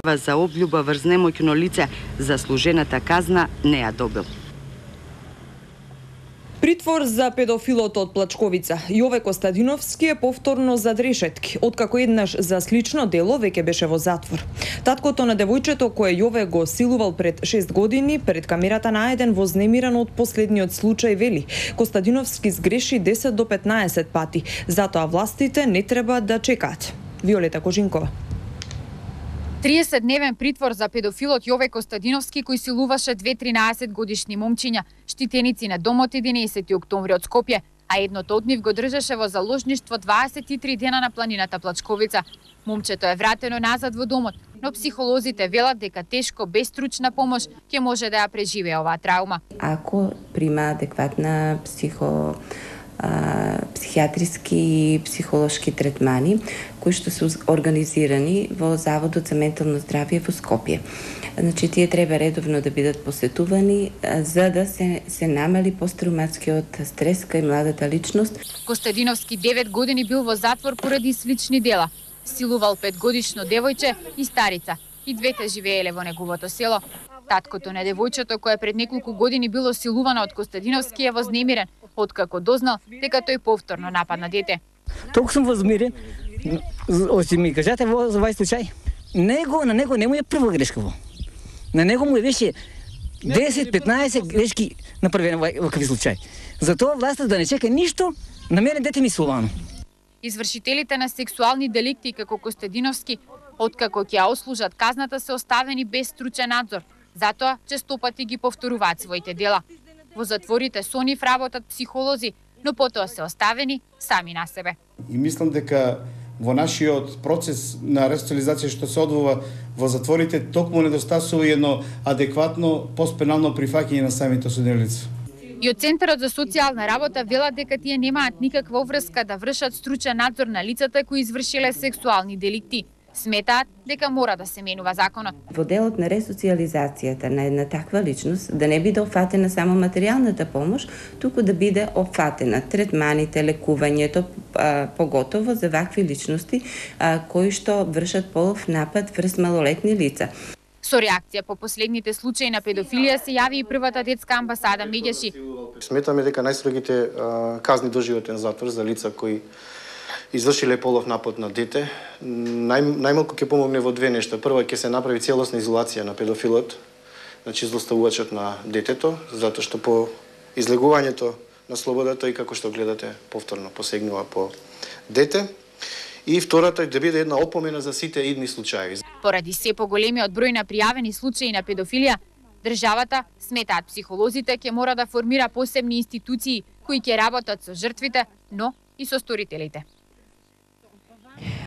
прижава за обљуба врз немоќно лице, заслужената казна не ја добил. Притвор за педофилот од Плачковица. Јове Костадиновски е повторно зад решетки, откако еднаш за слично дело веќе беше во затвор. Таткото на девојчето кое Јове го силувал пред 6 години, пред камерата наеден вознемиран од последниот случај вели: Костадиновски сгреши 10 до 15 пати, затоа властите не треба да чекаат. Виолета Кожинкова. 30-дневен притвор за педофилот Јове Костадиновски кој силуваше 2 13-годишни момчиња, штитеници на домот 11 октомври од Скопје, а едното од нив го држеше во заложништво 23 дена на планината Плачковица. Момчето е вратено назад во домот, но психолозите велат дека тешко без стручна помош ќе може да ја преживее оваа траума. Ако прима адекватна психијатриски и психолошки третмани кои што се организирани во Заводот за ментално здравје во Скопје. Значи, тие треба редовно да бидат посетувани за да се намали посттравматскиот стрес кај младата личност. Костадиновски 9 години бил во затвор поради слични дела. Силувал 5-годишно девојче и старица. И двете живееле во неговото село. Таткото на девојчето кое пред неколку години било силувано од Костадиновски е вознемирен, откако дознал дека тој повторно нападна дете. Толку сум возмирен, още ми кажете за овај случај. На него не му е прва грешка во. На него му е беше 10-15 грешки направени во вакви случај. Затоа властта да не чека ништо, на мене дете ми силувано. Извршителите на сексуални деликти како Костадиновски, откако ќе ја ослужат казната, се оставени без стручен надзор, затоа честопати ги повторуваат своите дела. Во затворите со нив работат психолози, но потоа се оставени сами на себе. И мислам дека во нашиот процес на ресоциализација што се одвива во затворите, токму недостасува едно адекватно постпенално прифаќање на самите осудени лица. И од Центарот за социјална работа велат дека тие немаат никаква врска да вршат стручен надзор на лицата кои извршиле сексуални деликти. Сметаат дека мора да се менува законот. Во делот на ресоциализацијата на една таква личност да не биде опфатена само материјалната помош, туку да биде опфатена третманите, лекувањето, поготово за вакви личности кои што вршат полов напад врз малолетни лица. Со реакција по последните случаи на педофилија се јави и првата детска амбасада Меѓаши. Сметаме дека најстрогите казни доживотен затвор за лица кои извршиле полов напад на дете, најмалку ќе помогне во две нешта. Прво, ќе се направи целосна изолација на педофилот, значи злоставувачот на детето, затоа што по излегувањето на слобода тој, како што гледате, повторно посегнува по дете. И втората да биде една опомена за сите идни случаи. Поради се поголемиот број на пријавени случаи на педофилија, државата, сметаат психолозите, ќе мора да формира посебни институции кои ќе работат со жртвите, но и со сторителите.